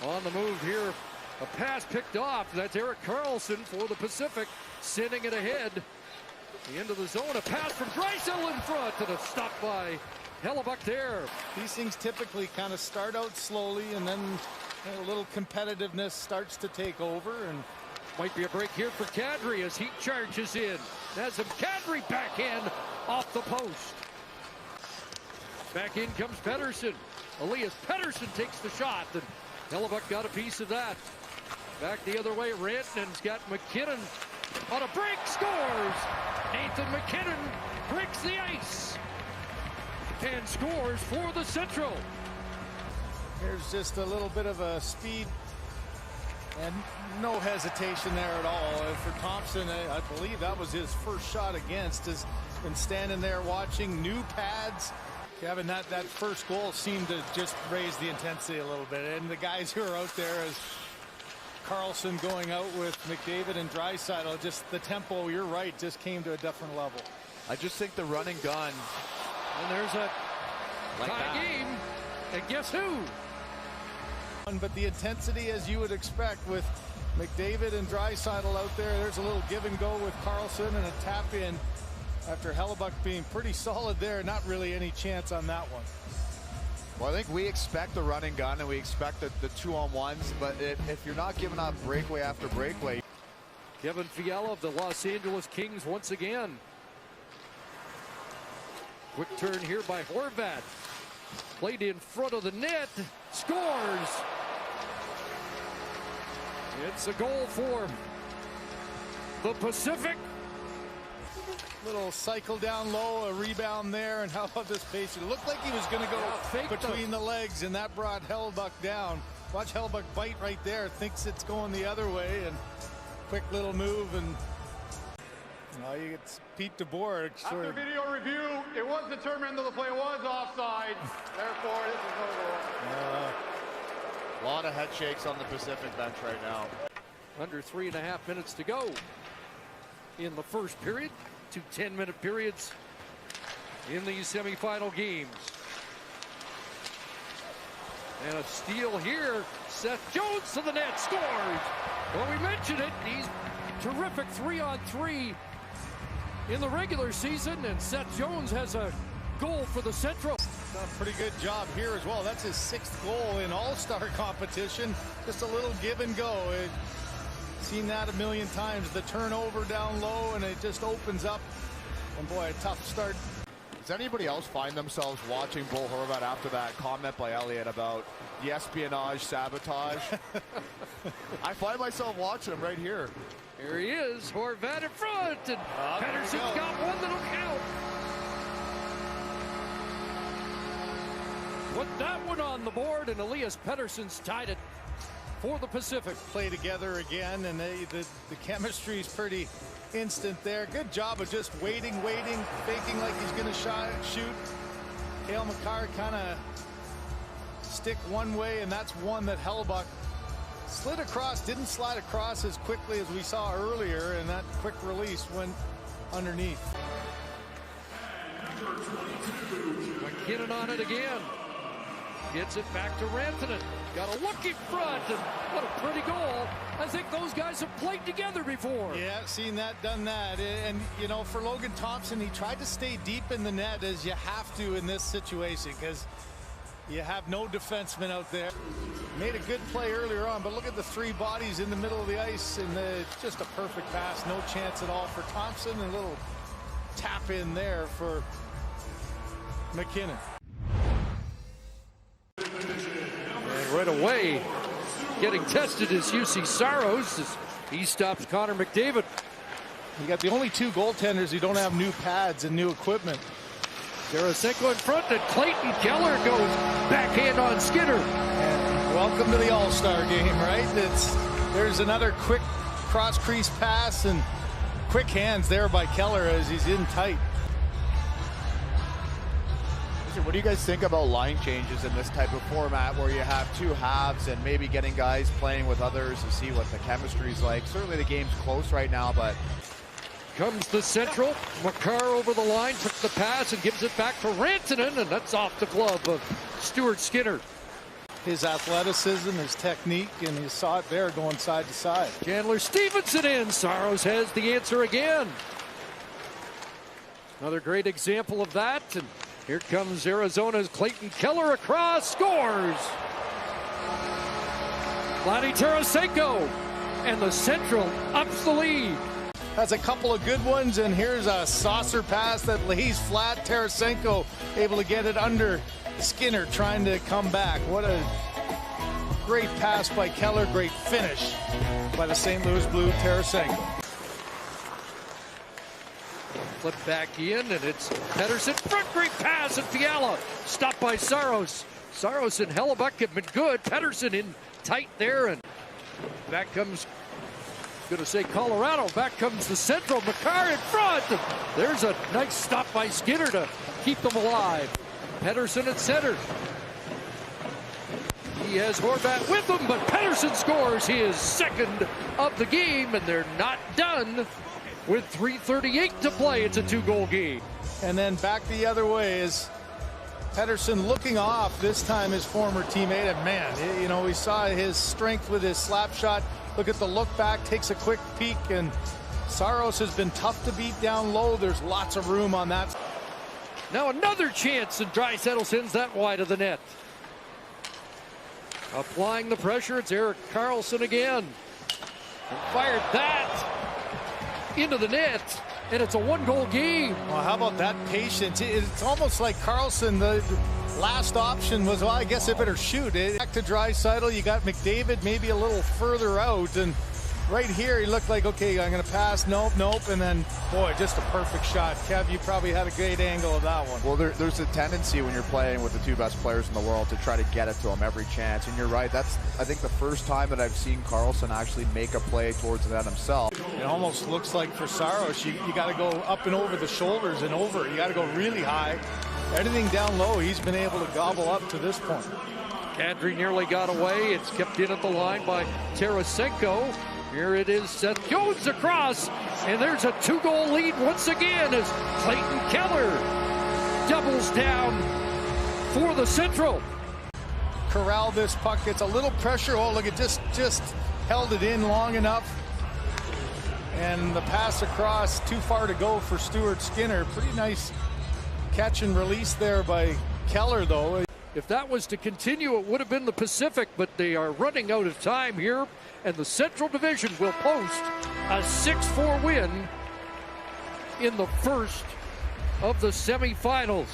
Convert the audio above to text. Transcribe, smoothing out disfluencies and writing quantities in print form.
On the move here, a pass picked off. That's Erik Karlsson for the Pacific, sending it ahead. The end of the zone, a pass from Draisaitl in front, and a stop by Hellebuyck there. These things typically kind of start out slowly, and then a little competitiveness starts to take over. And might be a break here for Kadri as he charges in. Nazem Kadri backhand off the post. Back in comes Pettersson. Elias Pettersson takes the shot, and Hellebuyck got a piece of that. Back the other way, Rantanen's got McKinnon on a break, scores! Nathan McKinnon breaks the ice and scores for the Central. Here's just a little bit of a speed and no hesitation there at all. For Thompson, I believe that was his first shot against. Has been standing there watching, new pads. Kevin, that first goal seemed to just raise the intensity a little bit. And the guys who are out there, as Karlsson going out with McDavid and Draisaitl, just the tempo, you're right, just came to a different level. I just think the run and gun. And there's a tie game. And guess who? But the intensity, as you would expect with McDavid and Draisaitl out there, there's a little give and go with Karlsson and a tap in after Hellebuyck being pretty solid there. Not really any chance on that one. Well, I think we expect the run and gun, and we expect the 2-on-1s, but if you're not giving up breakaway after breakaway. Kevin Fiala of the Los Angeles Kings once again. Quick turn here by Horvat. Played in front of the net. Scores! It's a goal for the Pacific. Little cycle down low, a rebound there, and how about this pace? It looked like he was going to go between the legs, and that brought Hellebuyck down. Watch Hellebuyck bite right there, thinks it's going the other way, and quick little move, and you get Pete DeBoer. After video review, it was determined that the play was offside. Therefore, this is no goal. A lot of head shakes on the Pacific bench right now. Under 3.5 minutes to go in the first period. 2 10-minute periods in these semifinal games. And a steal here. Seth Jones to the net, scores. Well, we mentioned it. He's terrific 3-on-3 in the regular season, and Seth Jones has a goal for the Central. A pretty good job here as well. That's his 6th goal in All-Star competition. Just a little give and go. Seen that a million times. The turnover down low, and it just opens up. And boy, a tough start. Does anybody else find themselves watching Bo Horvat after that comment by Elliott about the espionage sabotage? I find myself watching him right here. Here he is, Horvat in front, and Pettersson's got one that'll count. Put that one on the board, and Elias Pettersson's tied it for the Pacific. Play together again, and the chemistry is pretty instant there. Good job of just waiting, faking like he's going to shoot. Cale Makar kind of stick one way, and that's one that Hellebuyck slid across, didn't slide across as quickly as we saw earlier, and that quick release went underneath. McKinnon on it again. Gets it back to Rantanen. Got a look in front, and what a pretty goal. I think those guys have played together before. Yeah, seen that, done that. And, you know, for Logan Thompson, he tried to stay deep in the net, as you have to in this situation, because you have no defenseman out there. Made a good play earlier on, but look at the 3 bodies in the middle of the ice, and just a perfect pass. No chance at all for Thompson, and a little tap in there for McKinnon. And right away, getting tested is UC Saros as he stops Connor McDavid. You got the only 2 goaltenders who don't have new pads and new equipment. Tarasenko in front, and Clayton Keller goes backhand on Skinner. And welcome to the All-Star game, right? There's another quick cross-crease pass, and quick hands there by Keller as he's in tight. What do you guys think about line changes in this type of format where you have 2 halves and maybe getting guys playing with others to see what the chemistry's like? Certainly the game's close right now, but... Comes the Central. Makar over the line, took the pass and gives it back to Rantanen, and that's off the glove of Stuart Skinner. his athleticism, his technique, and you saw it there going side to side. Chandler Stevenson in. Saros has the answer again. Another great example of that. And here comes Arizona's Clayton Keller across, scores. Vladdy Tarasenko, and the Central ups the lead. Has a couple of good ones, and here's a saucer pass that lays flat. Tarasenko able to get it under Skinner, trying to come back. What a great pass by Keller, great finish by the St. Louis Blue, Tarasenko. Flip back in, and it's Pettersson. Front, great pass, and Fiala stopped by Saros. Saros and Hellebuck have been good. Pettersson in tight there, and back comes, gonna say Colorado, back comes the Central. Makar in front. There's a nice stop by Skinner to keep them alive. Pettersson at center. He has Horvat with him, but Pettersson scores his second of the game, and they're not done with 3:38 to play. It's a 2-goal game. And then back the other way is Pettersson looking off, this time his former teammate. And man, you know, we saw his strength with his slap shot. Look at the look back, takes a quick peek, and Saros has been tough to beat down low. There's lots of room on that. Now another chance, and Draisaitl sends that wide of the net. Applying the pressure, it's Erik Karlsson again. And fired that into the net, and it's a 1-goal game. Well, how about that patience? It's almost like Karlsson, the last option was, well, I guess I better shoot. Back to Draisaitl, you got McDavid maybe a little further out, and right here he looked like, okay, I'm going to pass, nope, and then, boy, just a perfect shot. Kev, you probably had a great angle of that one. Well, there's a tendency when you're playing with the two best players in the world to try to get it to them every chance, and you're right, that's, I think, the first time that I've seen Karlsson actually make a play towards that himself. It almost looks like for Saros, you got to go up and over the shoulders and over. You got to go really high. Anything down low, he's been able to gobble up to this point. Kadri nearly got away. It's kept in at the line by Tarasenko. Here it is, Seth Jones across, and there's a 2-goal lead once again as Clayton Keller doubles down for the Central. Corral this puck, gets a little pressure. Oh, look, it just held it in long enough. And the pass across, too far to go for Stuart Skinner. Pretty nice catch and release there by Keller, though. If that was to continue, it would have been the Pacific, but they are running out of time here, and the Central Division will post a 6-4 win in the first of the semifinals.